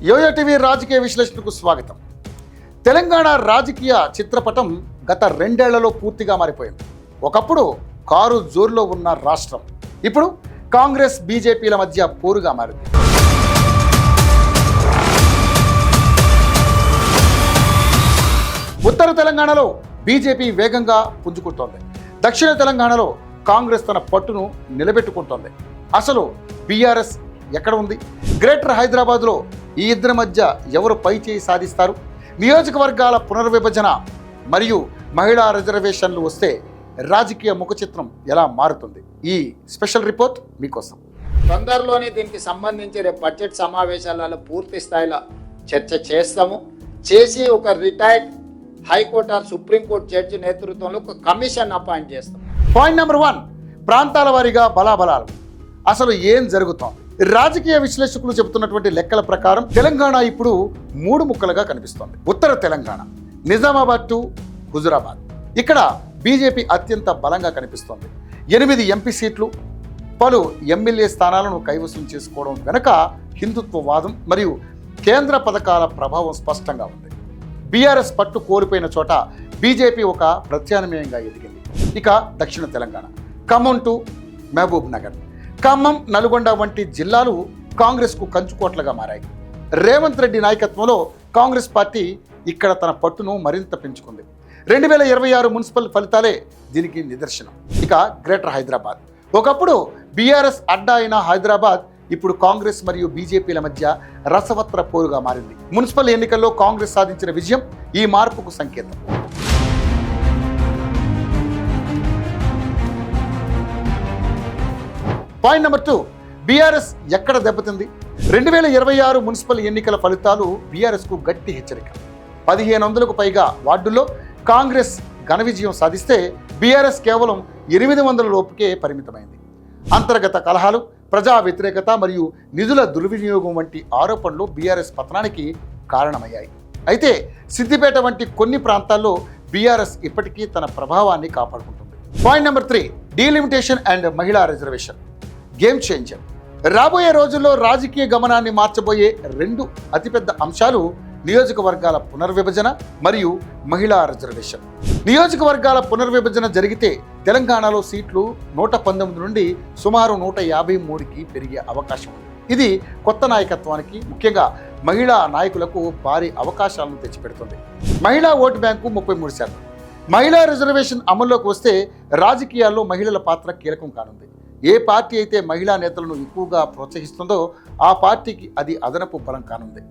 Yo-yo TV రాజకీయ విశ్లేషణకు స్వాగతం. తెలంగాణ రాజకీయ చిత్రపటం గత 2 ఏళ్లలో పూర్తిగా మారిపోయింది. ఒకప్పుడు కారు జోరులో ఉన్న రాష్ట్రం ఇప్పుడు కాంగ్రెస్ బీజేపీల మధ్య పోరుగా మారింది. ఉత్తర తెలంగాణలో బీజేపీ వేగంగా పుంజుకుంటోంది. దక్షిణ తెలంగాణలో కాంగ్రెస్ తన పట్టును నిలబెట్టుకుంటోంది. అసలు బీఆర్ఎస్ ఎక్కడ ఉంది? గ్రేటర్ హైదరాబాద్లో ఈ ఇద్దరి మధ్య ఎవరు పై చేయి సాధిస్తారు? నియోజకవర్గాల పునర్విభజన మరియు మహిళా రిజర్వేషన్లు వస్తే రాజకీయ ముఖ చిత్రం ఎలా మారుతుంది? ఈ స్పెషల్ రిపోర్ట్ మీకోసం. తొందరలోనే దీనికి సంబంధించి రేపు బడ్జెట్ సమావేశాలలో పూర్తి స్థాయిలో చర్చ చేసి ఒక retired high court or supreme court judge నేతృత్వంలో ఒక కమిషన్ అపాయింట్ చేస్తాం. పాయింట్ నెంబర్ 1, ప్రాంతాల వారీగా బలాబలాలు. అసలు ఏం జరుగుతోంది? రాజకీయ విశ్లేషకులు చెబుతున్నటువంటి లెక్కల ప్రకారం తెలంగాణ ఇప్పుడు 3 ముక్కలుగా కనిపిస్తోంది. ఉత్తర తెలంగాణ, నిజామాబాద్ టు హుజురాబాద్. ఇక్కడ బీజేపీ అత్యంత బలంగా కనిపిస్తోంది. 8 ఎంపీ సీట్లు, పలు ఎమ్మెల్యే స్థానాలను కైవసం చేసుకోవడం వెనుక హిందుత్వవాదం మరియు కేంద్ర పథకాల ప్రభావం స్పష్టంగా ఉంది. బీఆర్ఎస్ పట్టు కోల్పోయిన చోట బీజేపీ ఒక ప్రత్యామ్నాయంగా ఎదిగింది. ఇక దక్షిణ తెలంగాణ, ఖమ్మం టు మహబూబ్ నగర్, ఖమ్మం, నల్గొండ వంటి జిల్లాలు కాంగ్రెస్కు కంచుకోట్లుగా మారాయి. రేవంత్ రెడ్డి నాయకత్వంలో కాంగ్రెస్ పార్టీ ఇక్కడ తన పట్టును మరింత పెంచుకుంది. 2026 మున్సిపల్ ఫలితాలే దీనికి నిదర్శనం. ఇక గ్రేటర్ హైదరాబాద్, ఒకప్పుడు బీఆర్ఎస్ అడ్డా అయిన హైదరాబాద్ ఇప్పుడు కాంగ్రెస్ మరియు బీజేపీల మధ్య రసవత్ర పోరుగా మారింది. మున్సిపల్ ఎన్నికల్లో కాంగ్రెస్ సాధించిన విజయం ఈ మార్పుకు సంకేతం. పాయింట్ నెంబర్ 2, బీఆర్ఎస్ ఎక్కడ దెబ్బతింది? 2026 మున్సిపల్ ఎన్నికల ఫలితాలు బీఆర్ఎస్కు గట్టి హెచ్చరిక. 1500కు పైగా వార్డుల్లో కాంగ్రెస్ ఘన విజయం సాధిస్తే బీఆర్ఎస్ కేవలం 800 లోపుకే పరిమితమైంది. అంతర్గత కలహాలు, ప్రజా వ్యతిరేకత మరియు నిధుల దుర్వినియోగం వంటి ఆరోపణలు బీఆర్ఎస్ పతనానికి కారణమయ్యాయి. అయితే సిద్దిపేట వంటి కొన్ని ప్రాంతాల్లో బీఆర్ఎస్ ఇప్పటికీ తన ప్రభావాన్ని కాపాడుకుంటుంది. పాయింట్ నెంబర్ 3, డీలిమిటేషన్ అండ్ మహిళా రిజర్వేషన్. Game changer. రాబోయే రోజుల్లో రాజకీయ గమనాన్ని మార్చబోయే 2 అతిపెద్ద అంశాలు నియోజకవర్గాల పునర్విభజన మరియు మహిళా రిజర్వేషన్. నియోజకవర్గాల పునర్విభజన జరిగితే తెలంగాణలో సీట్లు 119 నుండి సుమారు 153కి పెరిగే అవకాశం ఉంది. ఇది కొత్త నాయకత్వానికి, ముఖ్యంగా మహిళా నాయకులకు భారీ అవకాశాలను తెచ్చిపెడుతుంది. మహిళా ఓటు బ్యాంకు 33%. మహిళా రిజర్వేషన్ అమల్లోకి వస్తే రాజకీయాల్లో మహిళల పాత్ర కీలకం కానుంది. ఏ పార్టీ అయితే మహిళా నేతలను ఎక్కువగా ప్రోత్సహిస్తుందో ఆ పార్టీకి అది అదనపు బలం కానుంది.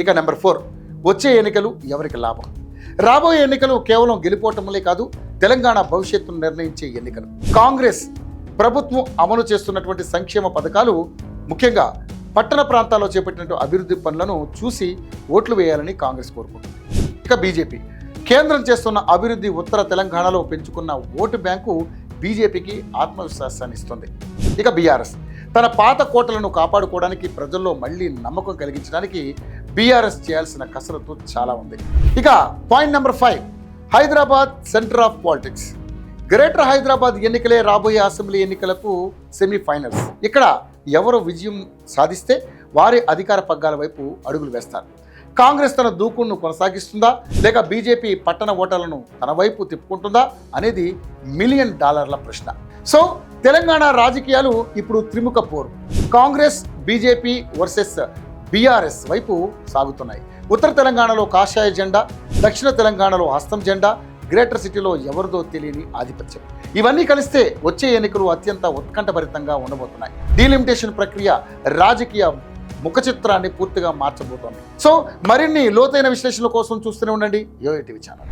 ఇక నెంబర్ 4, వచ్చే ఎన్నికలు ఎవరికి లాభం? రాబోయే ఎన్నికలు కేవలం గెలుపోవటంలే కాదు, తెలంగాణ భవిష్యత్తును నిర్ణయించే ఎన్నికలు. కాంగ్రెస్ ప్రభుత్వం అమలు చేస్తున్నటువంటి సంక్షేమ పథకాలు, ముఖ్యంగా పట్టణ ప్రాంతాల్లో చేపట్టినట్టు అభివృద్ధి పనులను చూసి ఓట్లు వేయాలని కాంగ్రెస్ కోరుకుంటుంది. ఇక బీజేపీ కేంద్రం చేస్తున్న అభివృద్ధి ఉత్తర తెలంగాణలో పెంచుకున్న ఓటు బ్యాంకు బీజేపీకి ఆత్మవిశ్వాసాన్ని ఇస్తుంది. ఇక బీఆర్ఎస్ తన పాత కోటలను కాపాడుకోవడానికి, ప్రజల్లో మళ్ళీ నమ్మకం కలిగించడానికి బీఆర్ఎస్ చేయాల్సిన కసరత్తు చాలా ఉంది. ఇక point number 5, Hyderabad centre of politics. Greater Hyderabad ఎన్నికలే రాబోయే అసెంబ్లీ ఎన్నికలకు సెమీఫైనల్స్. ఇక్కడ ఎవరు విజయం సాధిస్తే వారి అధికార పగ్గాల వైపు అడుగులు వేస్తారు. కాంగ్రెస్ తన దూకుడును కొనసాగిస్తుందా, లేక బీజేపీ పట్టణ ఓటర్లను తన వైపు తిప్పుకుంటుందా అనేది $1 మిలియన్ ప్రశ్న. సో తెలంగాణ రాజకీయాలు ఇప్పుడు త్రిముఖ పోరు. కాంగ్రెస్, బీజేపీ వర్సెస్ బీఆర్ఎస్ వైపు సాగుతున్నాయి. ఉత్తర తెలంగాణలో కాషాయ జెండా, దక్షిణ తెలంగాణలో హస్తం జెండా, గ్రేటర్ సిటీలో ఎవరిదో తెలియని ఆధిపత్యం. ఇవన్నీ కలిస్తే వచ్చే ఎన్నికలు అత్యంత ఉత్కంఠభరితంగా ఉండబోతున్నాయి. డీలిమిటేషన్ ప్రక్రియ రాజకీయ ముఖ చిత్రాన్ని పూర్తిగా మార్చబోతోంది. సో మరిన్ని లోతైన విశ్లేషణల కోసం చూస్తూనే ఉండండి యోయో టీవీ ఛానల్.